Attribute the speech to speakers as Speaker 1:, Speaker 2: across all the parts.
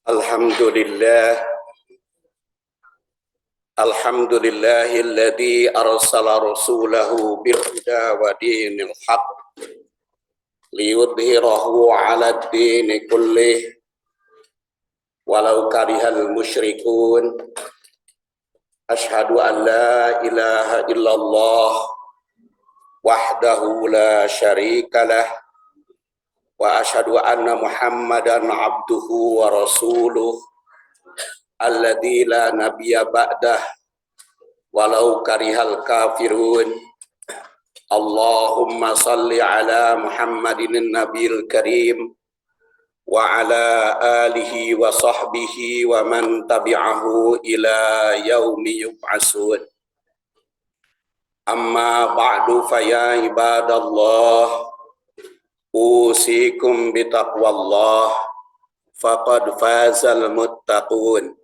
Speaker 1: Alhamdulillah, alhamdulillahilladzi arsala rasulahu bil huda wa dinil haqq liyudhhirahu 'ala ad-dini kullih walau karihal musyrikun. Asyhadu an la ilaha illallah wahdahu la syarikalah wa asyhadu anna Muhammadan abduhu wa rasuluh alladzi la nabiyya ba'dah walau karihal kafirun. Allahumma salli ala Muhammadin nabiyil karim wa ala alihi wa sahbihi wa man tabi'ahu ila yaumi yub'asun. Amma ba'du fa ya ibadallah, usikum bitaqwallah faqad fazal muttaqun.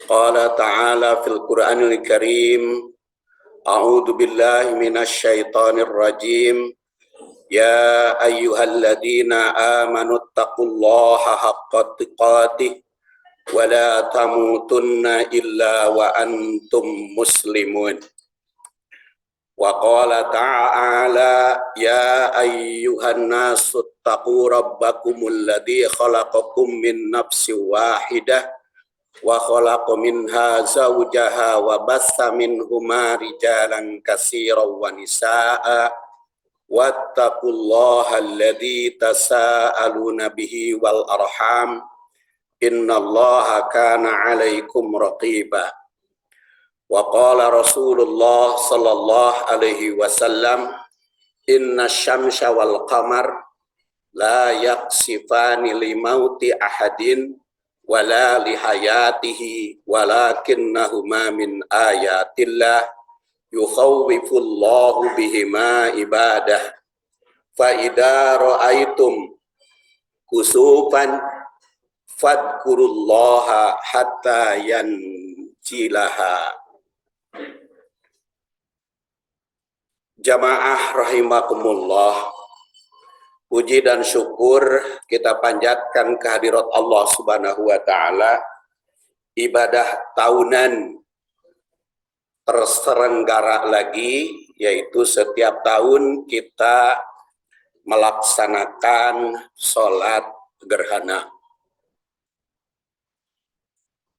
Speaker 1: Qala ta'ala fil Qur'anil Karim, a'udzu billahi minasy syaithanir rajim. Ya ayyuhalladzina amanu taqullaha haqqa tuqatih wa la tamutunna illa wa antum muslimun. Wa qala ta'ala ya ayyuhan nasu taqu rabbakumul ladzi khalaqakum min nafsin wahidah wa khalaqa minha zawjaha wa bassa minhuma rijalan katsiran wa nisaa'a wattaqullaha alladzi tasaaluna bihi wal arham innallaha kana 'alaikum raqiba. Wa qala Rasulullah sallallahu alaihi wasallam, inna syamsa wal qamar la yaqsifani li mauti ahadin wala li hayatihi walakinnahuma min ayatillah yukhawwifullahu bihima ibadah. Fa idza ra'aitum kusufan fadkurullaha hatta yanjilaha. Jamaah rahimakumullah, puji dan syukur kita panjatkan kehadirat Allah Subhanahu wa taala. Ibadah tahunan terselenggara lagi, yaitu setiap tahun kita melaksanakan sholat gerhana.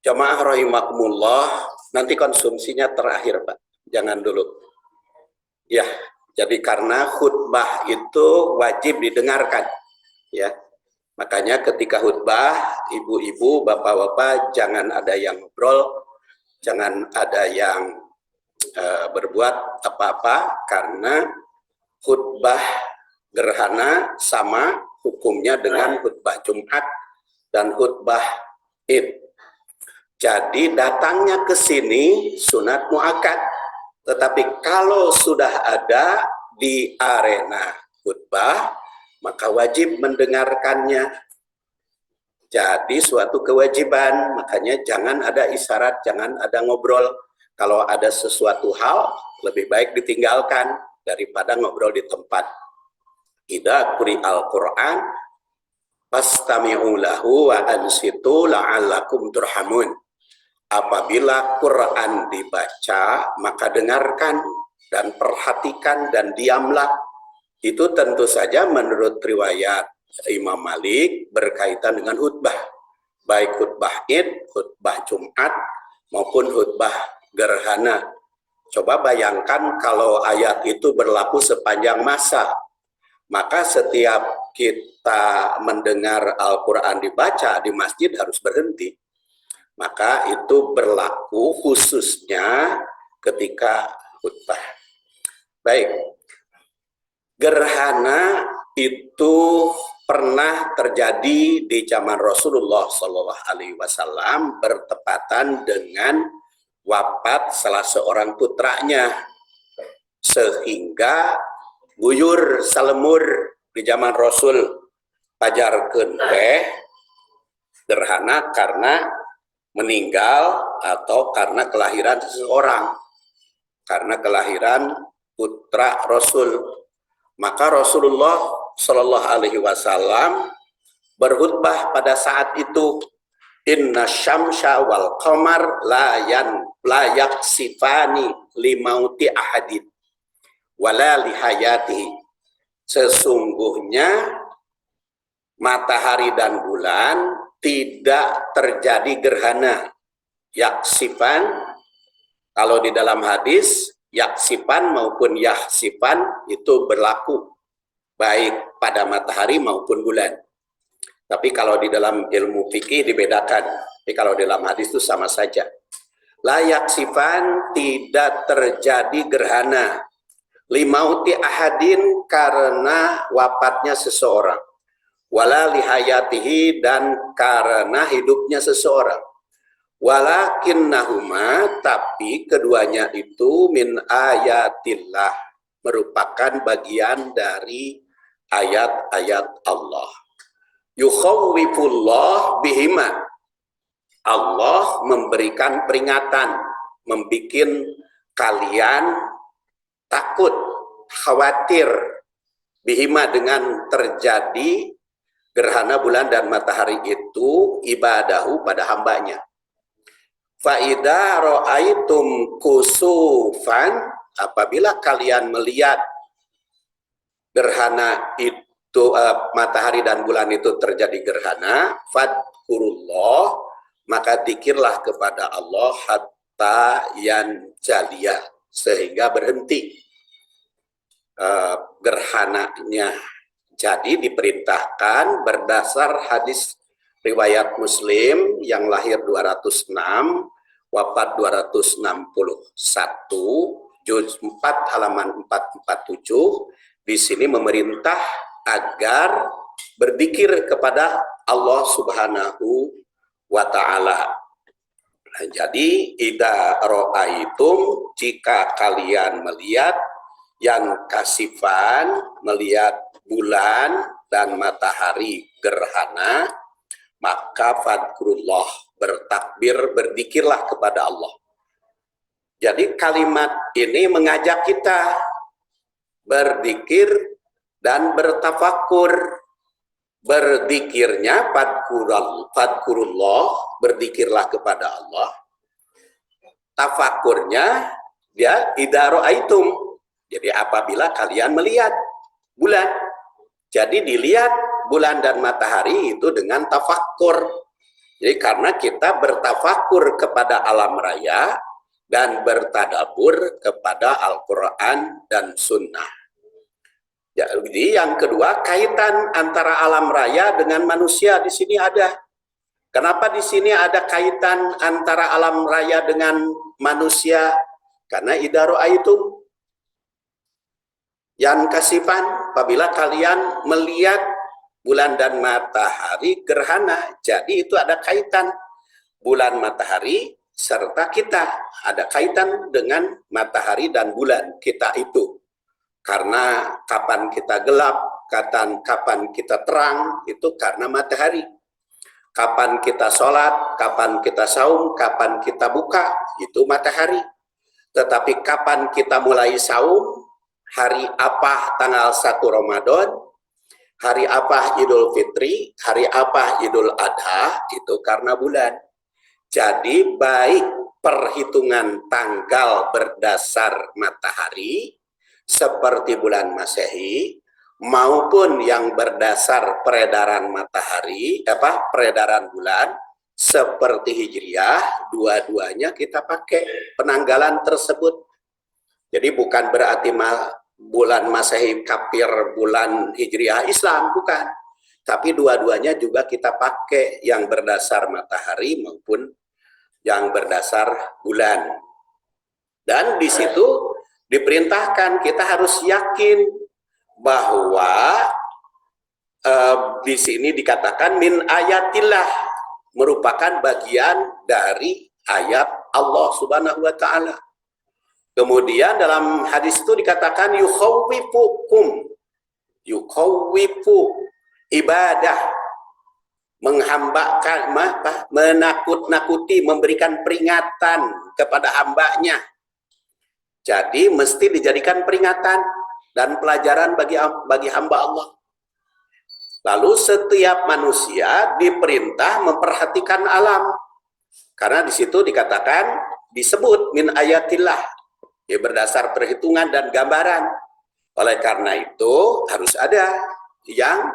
Speaker 1: Jamaah rahimakumullah, nanti konsumsinya terakhir Pak, jangan dulu. Ya, jadi karena khutbah itu wajib didengarkan, ya. Makanya ketika khutbah, ibu-ibu, bapak-bapak, jangan ada yang ngobrol, jangan ada yang berbuat apa-apa, karena khutbah gerhana sama hukumnya dengan khutbah Jumat dan khutbah Id. Jadi datangnya ke sini sunat muakkad. Tetapi kalau sudah ada di arena khutbah, maka wajib mendengarkannya. Jadi suatu kewajiban, makanya jangan ada isyarat, jangan ada ngobrol. Kalau ada sesuatu hal, lebih baik ditinggalkan daripada ngobrol di tempat. Idza quri'al Qur'an fastami'u lahu wa ansitu la'allakum turhamun. Apabila Quran dibaca, maka dengarkan dan perhatikan dan diamlah. Itu tentu saja menurut riwayat Imam Malik berkaitan dengan khutbah. Baik khutbah Id, khutbah Jumat, maupun khutbah gerhana. Coba bayangkan kalau ayat itu berlaku sepanjang masa. Maka setiap kita mendengar Al-Quran dibaca di masjid harus berhenti. Maka itu berlaku khususnya ketika khutbah. Baik, gerhana itu pernah terjadi di zaman Rasulullah SAW bertepatan dengan wafat salah seorang putranya, sehingga buyur salemur di zaman Rasul pajarkeun teh gerhana karena meninggal atau karena kelahiran seseorang, karena kelahiran putra Rasul. Maka Rasulullah Shallallahu Alaihi Wasallam berkhutbah pada saat itu Inna syamsa wal qamar la yaksifani limauti ahadin wala lihayatihi. Sesungguhnya matahari dan bulan tidak terjadi gerhana. Yaksifan, kalau di dalam hadis yaksifan maupun yahsifan itu berlaku baik pada matahari maupun bulan. Tapi kalau di dalam ilmu fikih dibedakan. Tapi kalau di dalam hadis itu sama saja. Layak sifan, tidak terjadi gerhana. Limauti ahadin, karena wafatnya seseorang. Wala lihayatihi, dan karena hidupnya seseorang. Walakinnahuma, tapi keduanya itu min ayatillah, merupakan bagian dari ayat-ayat Allah. Yukhawwifullah bihima, Allah memberikan peringatan, membikin kalian takut, khawatir bihima, dengan terjadi gerhana bulan dan matahari itu, ibadahu, pada hambanya. Fa'idha ra'aitum kusufan, apabila kalian melihat gerhana itu, matahari dan bulan itu terjadi gerhana, fadkurullah, maka dikirlah kepada Allah hatta yanjalia, sehingga berhenti gerhananya. Jadi diperintahkan berdasar hadis riwayat Muslim yang lahir 206, wafat 261, juz 4 halaman 447, di sini memerintah agar berzikir kepada Allah Subhanahu wa ta'ala. Nah, jadi idza ra'aitum, jika kalian melihat yang kasifan, melihat bulan dan matahari gerhana, maka fadkurullah, bertakbir, berzikirlah kepada Allah. Jadi kalimat ini mengajak kita berzikir dan bertafakur. Berzikirnya fadkurullah, berzikirlah kepada Allah. Tafakurnya dia idza ra'aitum, jadi apabila kalian melihat bulan. Jadi dilihat bulan dan matahari itu dengan tafakur. Jadi karena kita bertafakur kepada alam raya dan bertadabur kepada Al-Quran dan Sunnah. Jadi yang kedua, kaitan antara alam raya dengan manusia di sini ada. Kenapa di sini ada kaitan antara alam raya dengan manusia? Karena idza ra'aitum yang kasifan, apabila kalian melihat bulan dan matahari gerhana. Jadi itu ada kaitan bulan matahari serta kita, ada kaitan dengan matahari dan bulan kita itu. Karena kapan kita gelap, kapan kita terang, itu karena matahari. Kapan kita sholat, kapan kita saum, kapan kita buka, itu matahari. Tetapi kapan kita mulai saum, hari apa tanggal 1 Ramadan, hari apa Idul Fitri, hari apa Idul Adha, itu karena bulan. Jadi baik perhitungan tanggal berdasar matahari, seperti bulan Masehi, maupun yang berdasar peredaran matahari, peredaran bulan, seperti Hijriah, dua-duanya kita pakai penanggalan tersebut. Jadi bukan berarti bulan Masehi kafir, bulan Hijriah Islam, bukan. Tapi dua-duanya juga kita pakai, yang berdasar matahari maupun yang berdasar bulan. Dan di situ diperintahkan kita harus yakin bahwa di sini dikatakan min ayatillah, merupakan bagian dari ayat Allah Subhanahu wa ta'ala. Kemudian dalam hadis itu dikatakan yukhawwifukum, yukhawwifu, ibadah, menghambakan, menakut-nakuti, memberikan peringatan kepada hambanya. Jadi mesti dijadikan peringatan dan pelajaran bagi hamba Allah. Lalu setiap manusia diperintah memperhatikan alam. Karena di situ dikatakan, disebut min ayatillah, ya, berdasar perhitungan dan gambaran. Oleh karena itu harus ada yang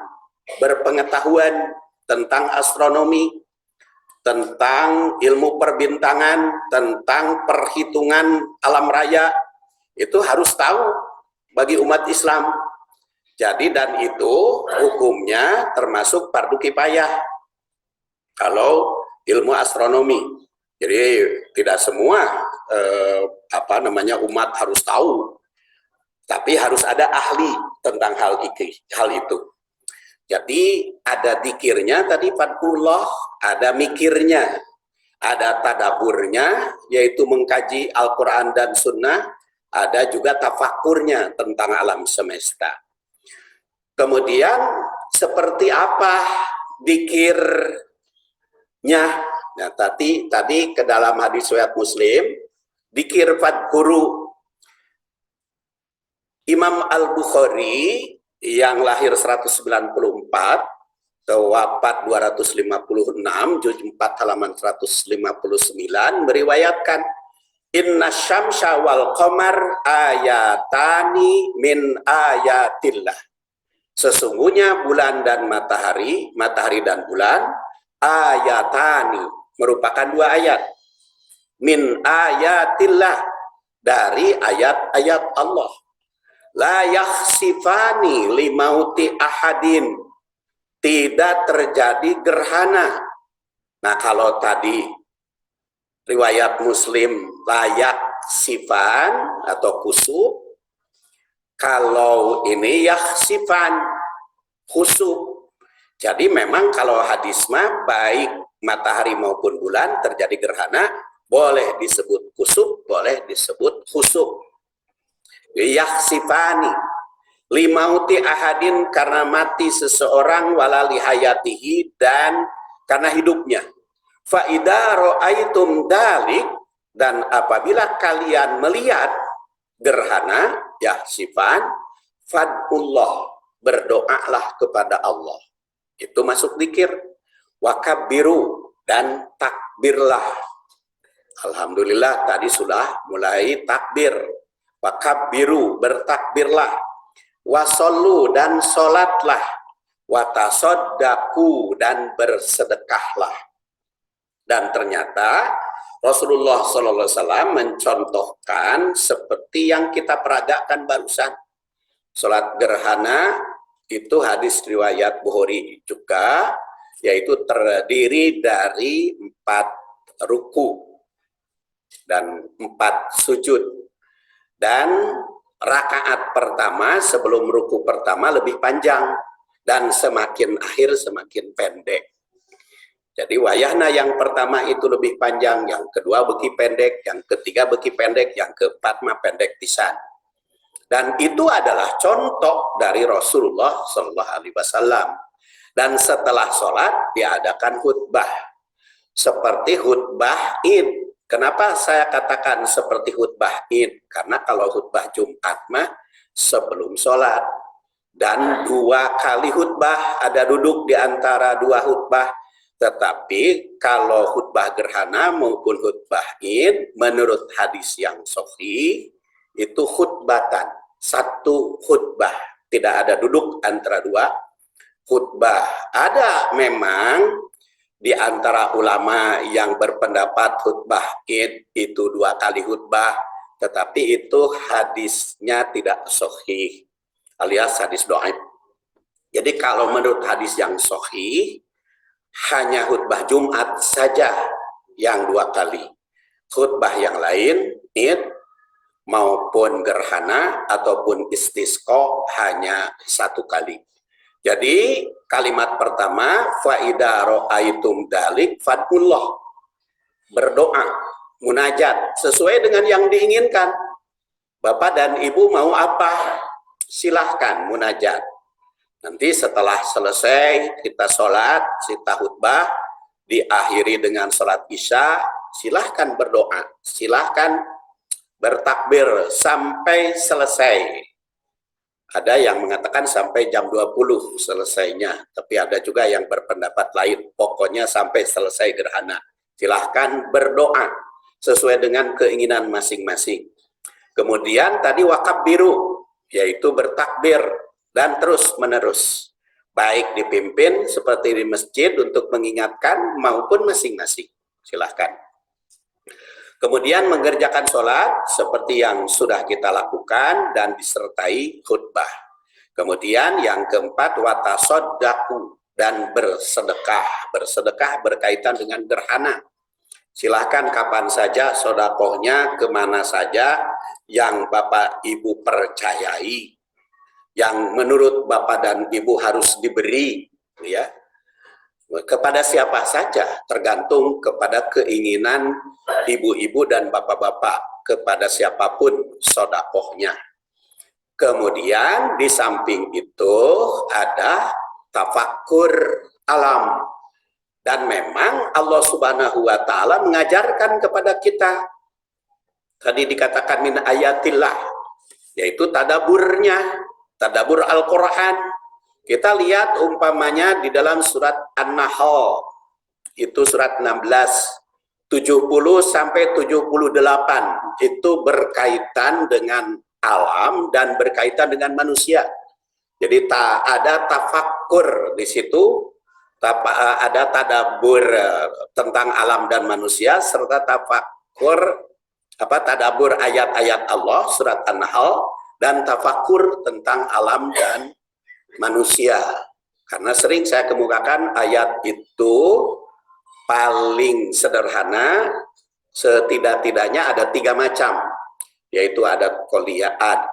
Speaker 1: berpengetahuan tentang astronomi, tentang ilmu perbintangan, tentang perhitungan alam raya. Itu harus tahu bagi umat Islam. Jadi dan itu hukumnya termasuk fardu kifayah kalau ilmu astronomi. Jadi tidak semua umat harus tahu, tapi harus ada ahli tentang hal itu. Jadi ada dikirnya tadi fadkullah, ada mikirnya, ada tadaburnya, yaitu mengkaji Al-Quran dan Sunnah, ada juga tafakurnya tentang alam semesta. Kemudian seperti apa dikirnya? Nah, tadi ke dalam hadis riwayat Muslim, dikir fadkuru. Imam Al-Bukhari yang lahir 194, wafat 256, juz 4 halaman 159 meriwayatkan, inna syamsa wal qamar ayatani min ayatillah. Sesungguhnya bulan dan matahari dan bulan, ayatani, merupakan dua ayat. Min ayatillah, dari ayat-ayat Allah. La yakhsifani limauti ahadin, tidak terjadi gerhana. Nah, kalau tadi riwayat Muslim layak sifan atau kusuf, kalau ini yakhsifan khusuf. Jadi memang kalau hadis mah baik matahari maupun bulan terjadi gerhana, boleh disebut kusuf, boleh disebut khusuf. Yakhsifani limauti ahadin, karena mati seseorang, wala lihayatihi, dan karena hidupnya. Fa idza ra'aitum dalik, dan apabila kalian melihat gerhana yakhsifan, fadullah, berdoalah kepada Allah. Itu masuk zikir. Wakabbiru, dan takbirlah. Alhamdulillah tadi sudah mulai takbir. Wakabbiru, bertakbirlah. Wasollu, dan sholatlah. Watasoddaku, dan bersedekahlah. Dan ternyata Rasulullah SAW mencontohkan seperti yang kita peragakan barusan. Sholat gerhana itu hadis riwayat Bukhari juga, yaitu terdiri dari 4 ruku dan 4 sujud. Dan rakaat pertama sebelum ruku pertama lebih panjang, dan semakin akhir semakin pendek. Jadi wayahna yang pertama itu lebih panjang, yang kedua beki pendek, yang ketiga beki pendek, yang keempat mah pendek pisan. Dan itu adalah contoh dari Rasulullah SAW. Dan setelah sholat diadakan khutbah, seperti khutbah Id. Kenapa saya katakan seperti khutbah Id? Karena kalau khutbah Jumat mah sebelum sholat, dan 2 kali khutbah, ada duduk di antara 2 khutbah. Tetapi kalau khutbah gerhana maupun khutbah Id, menurut hadis yang sahih, itu khutbatan, 1 khutbah, tidak ada duduk antara 2 khutbah. Ada memang di antara ulama yang berpendapat khutbah Id itu 2 kali khutbah, tetapi itu hadisnya tidak sahih, alias hadis dhaif. Jadi kalau menurut hadis yang sahih, hanya khutbah Jumat saja yang 2 kali. Khutbah yang lain, Id maupun gerhana ataupun istisqa, hanya 1 kali. Jadi kalimat pertama, fa idza ra'aitum dalik fadullah, berdoa, munajat sesuai dengan yang diinginkan. Bapak dan Ibu mau apa? Silahkan munajat. Nanti setelah selesai kita sholat, kita khutbah, diakhiri dengan sholat isya, silahkan berdoa, silahkan bertakbir sampai selesai. Ada yang mengatakan sampai jam 20 selesainya, tapi ada juga yang berpendapat lain, pokoknya sampai selesai gerhana. Silahkan berdoa sesuai dengan keinginan masing-masing. Kemudian tadi wakaf biru, yaitu bertakbir dan terus-menerus. Baik dipimpin seperti di masjid untuk mengingatkan maupun masing-masing. Silahkan. Kemudian mengerjakan sholat seperti yang sudah kita lakukan dan disertai khutbah. Kemudian yang keempat, watasodaku, dan bersedekah. Bersedekah berkaitan dengan gerhana. Silahkan kapan saja sodakohnya, kemana saja yang Bapak Ibu percayai, yang menurut Bapak dan Ibu harus diberi, ya, kepada siapa saja, tergantung kepada keinginan ibu-ibu dan bapak-bapak, kepada siapapun sodakohnya. Kemudian di samping itu ada tafakur alam. Dan memang Allah Subhanahu wa Ta'ala mengajarkan kepada kita, tadi dikatakan min ayatillah, yaitu tadaburnya, tadabur Al-Quran. Kita lihat umpamanya di dalam surat An-Nahl, itu surat 16, 70 sampai 78, itu berkaitan dengan alam dan berkaitan dengan manusia. Jadi ada tafakur di situ, ada tadabur tentang alam dan manusia, serta tafakur tadabur ayat-ayat Allah surat An-Nahl, dan tafakur tentang alam dan manusia. Karena sering saya kemukakan ayat itu paling sederhana, setidak-tidaknya ada 3 macam, yaitu ada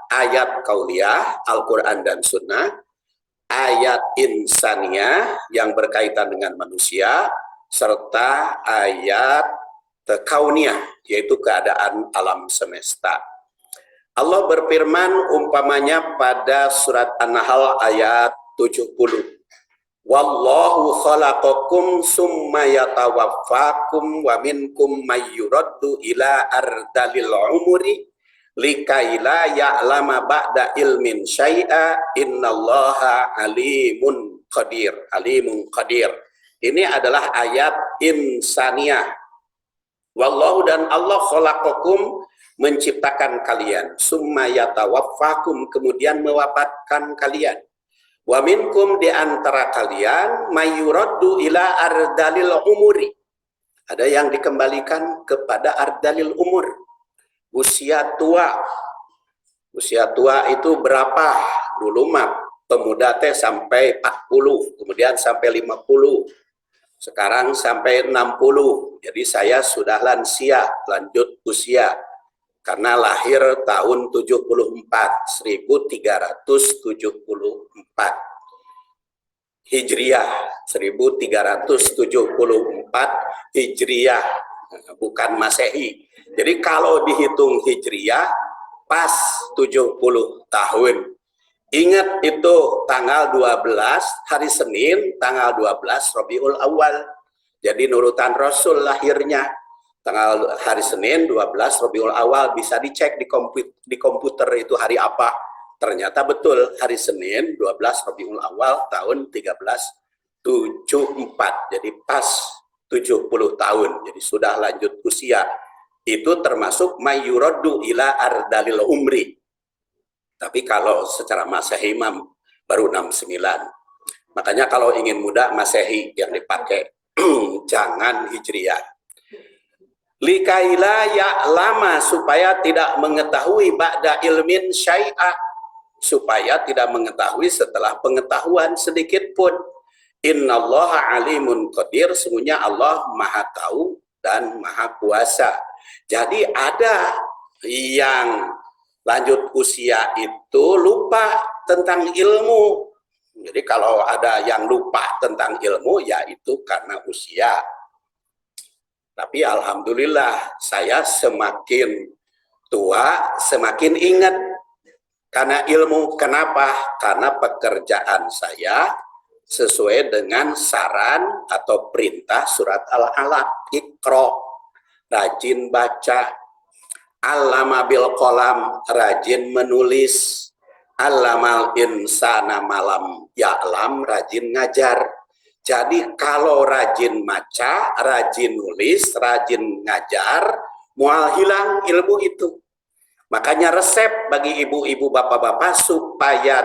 Speaker 1: ayat kauliyah Al-Quran dan Sunnah, ayat insaniyah yang berkaitan dengan manusia, serta ayat kauniyah, yaitu keadaan alam semesta. Allah berfirman umpamanya pada surat An-Nahl ayat 70. Wallahu khalaqakum summa yatawaffakum wa minkum mayyuraddu ila ardalil umuri likaila ya'lama ba'da ilmin syai'a innallaha alimun qadir. Alimun qadir. Ini adalah ayat insaniyah. Wallahu, dan Allah khalaqakum, menciptakan kalian, summa yatawaffakum, kemudian mewafatkan kalian, wa minkum, di antara kalian, mayyuraddu ila ardalil umuri, ada yang dikembalikan kepada ardalil umur, usia tua. Usia tua itu berapa? Dulu mah pemuda teh sampai 40, kemudian sampai 50, sekarang sampai 60. Jadi saya sudah lansia, lanjut usia, karena lahir tahun 1444 Hijriah, 1374 Hijriah, bukan Masehi. Jadi kalau dihitung Hijriah pas 70 tahun. Ingat itu tanggal 12, hari Senin, tanggal 12 Rabiul Awal. Jadi nurutan Rasul lahirnya. Tanggal hari Senin 12 Rabiul Awal, bisa dicek di komputer itu hari apa. Ternyata betul hari Senin 12 Rabiul Awal tahun 1374. Jadi pas 70 tahun. Jadi sudah lanjut usia. Itu termasuk mayyuraddu ila ardalil umri. Tapi kalau secara Masehi baru 69. Makanya kalau ingin muda Masehi yang dipakai, jangan Hijriah. Likaila ya'lama, supaya tidak mengetahui ba'da ilmin syai'a, supaya tidak mengetahui setelah pengetahuan sedikit pun. Innallaha alimun qadir, sesungguhnya Allah maha tahu dan maha kuasa. Jadi ada yang lanjut usia itu lupa tentang ilmu. Jadi kalau ada yang lupa tentang ilmu, ya itu karena usia. Tapi alhamdulillah saya semakin tua semakin ingat karena ilmu. Kenapa? Karena pekerjaan saya sesuai dengan saran atau perintah surat Al-Alaq, Iqra, rajin baca, Allama bil qalam, rajin menulis, Allamal insana malam ya'lam, rajin ngajar. Jadi kalau rajin maca, rajin nulis, rajin ngajar, mual hilang ilmu itu. Makanya resep bagi ibu-ibu bapak-bapak supaya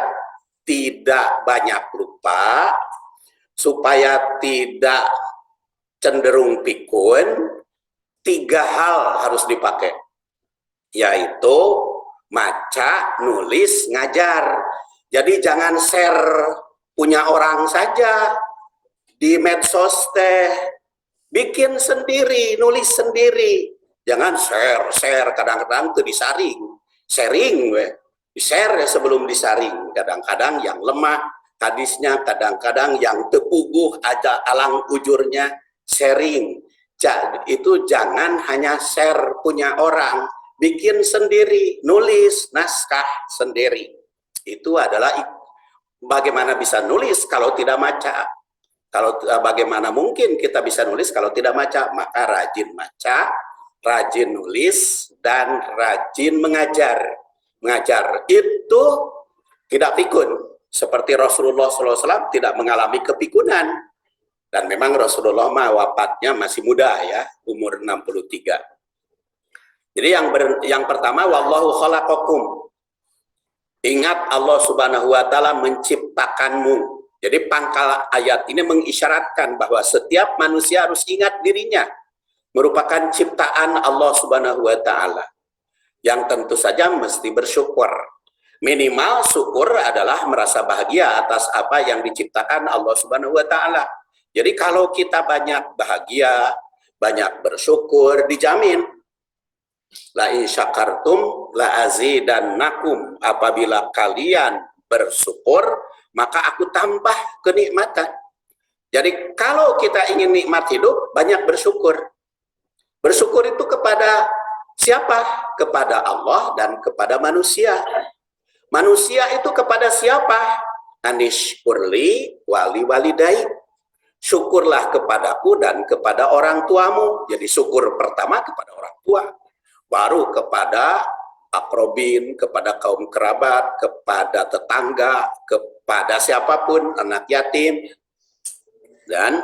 Speaker 1: tidak banyak lupa, supaya tidak cenderung pikun, 3 hal harus dipakai, yaitu maca, nulis, ngajar. Jadi jangan share punya orang saja di medsos teh, bikin sendiri, nulis sendiri. Jangan share kadang-kadang tuh disaring, sharing di-share ya sebelum disaring. Kadang-kadang yang lemah hadisnya, kadang-kadang yang tepuguh ada alang ujurnya sharing. Jadi itu jangan hanya share punya orang, bikin sendiri, nulis naskah sendiri. Itu adalah bagaimana bisa nulis kalau tidak maca. Kalau bagaimana mungkin kita bisa nulis kalau tidak maca? Maka rajin maca, rajin nulis, dan rajin mengajar. Mengajar itu tidak pikun. Seperti Rasulullah SAW tidak mengalami kepikunan. Dan memang Rasulullah wafatnya masih muda ya, umur 63. Jadi yang pertama, wallahu khalaqakum. Ingat Allah Subhanahu wa taala menciptakanmu. Jadi pangkal ayat ini mengisyaratkan bahwa setiap manusia harus ingat dirinya merupakan ciptaan Allah Subhanahu wa taala. Yang tentu saja mesti bersyukur. Minimal syukur adalah merasa bahagia atas apa yang diciptakan Allah Subhanahu wa taala. Jadi kalau kita banyak bahagia, banyak bersyukur, dijamin la in syakartum la azidannakum, apabila kalian bersyukur maka aku tambah kenikmatan. Jadi kalau kita ingin nikmat hidup, banyak bersyukur. Bersyukur itu kepada siapa? Kepada Allah dan kepada manusia. Manusia itu kepada siapa? Anishkurli wali walidai. Syukurlah kepadaku dan kepada orang tuamu. Jadi syukur pertama kepada orang tua, baru kepada akrobin, kepada kaum kerabat, kepada tetangga, kepada siapapun, anak yatim. Dan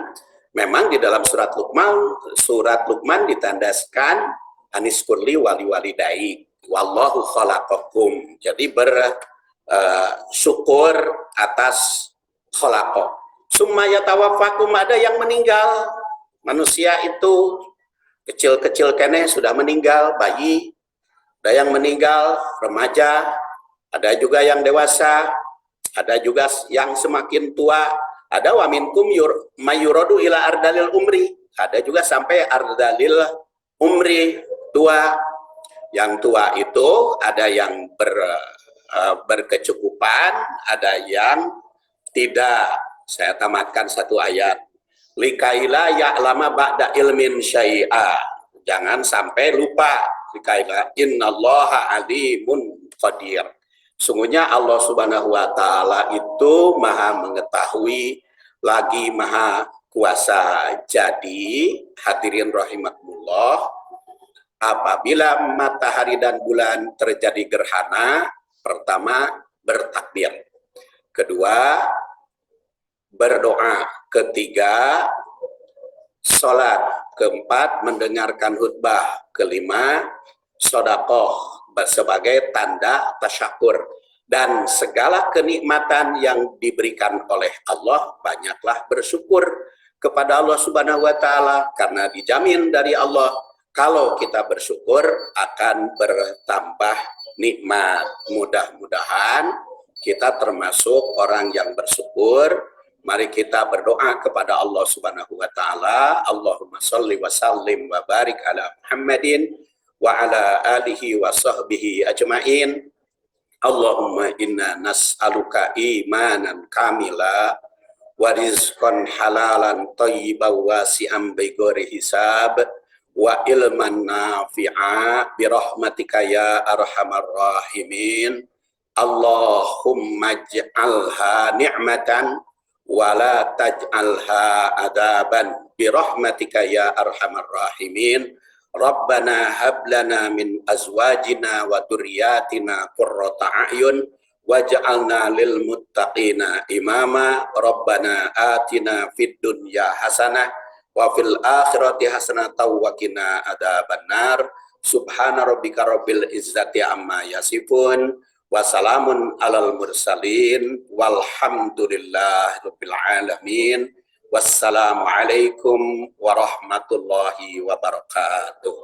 Speaker 1: memang di dalam surat Luqman ditandaskan aniskurli wali walidai wallahu khalaqakum. Jadi bersyukur atas khalaqah. Sumaya tawafakum, ada yang meninggal. Manusia itu kecil-kecil kene sudah meninggal, bayi. Ada yang meninggal, remaja. Ada juga yang dewasa. Ada juga yang semakin tua. Ada waminkum mayurodu ila ardalil umri. Ada juga sampai ardalil umri, tua. Yang tua itu ada yang berkecukupan, ada yang tidak. Saya tamatkan satu ayat. Likaila ya'lama ba'da ilmin syai'a. Jangan sampai lupa. Likaila innallaha alimun qadir. Sungguhnya Allah Subhanahu wa taala itu Maha mengetahui lagi Maha kuasa. Jadi hadirin rahimakumullah, apabila matahari dan bulan terjadi gerhana, pertama bertakbir, kedua berdoa, ketiga sholat, keempat mendengarkan khutbah, kelima sedekah sebagai tanda tasyakur. Dan segala kenikmatan yang diberikan oleh Allah, banyaklah bersyukur kepada Allah Subhanahu wa taala, karena dijamin dari Allah kalau kita bersyukur akan bertambah nikmat. Mudah-mudahan kita termasuk orang yang bersyukur. Mari kita berdoa kepada Allah Subhanahu wa taala. Allahumma shalli wa sallim wa barik ala Muhammadin wa ala alihi wa sahbihi ajmain. Allahumma inna nas'aluka imanan kamila wa rizqan halalan thayyiban wasi'an bighairi hisab wa ilman nafi'a bi rahmatika ya arhamar rahimin. Allahumma ij'alha ni'matan wala taj'alha adaban bi rahmatika ya arhamar rahimin. Rabbana hab lana min azwajina wa dzurriyyatina qurrata a'yun waj'alna lil muttaqina imama. Rabbana atina fid dunya hasanah wa fil akhirati hasanatan wa qina adzabannar. Subhana rabbika rabbil izzati amma yasifun wa salamun alal mursalin walhamdulillahi rabbil alamin. Wassalamualaikum warahmatullahi wabarakatuh.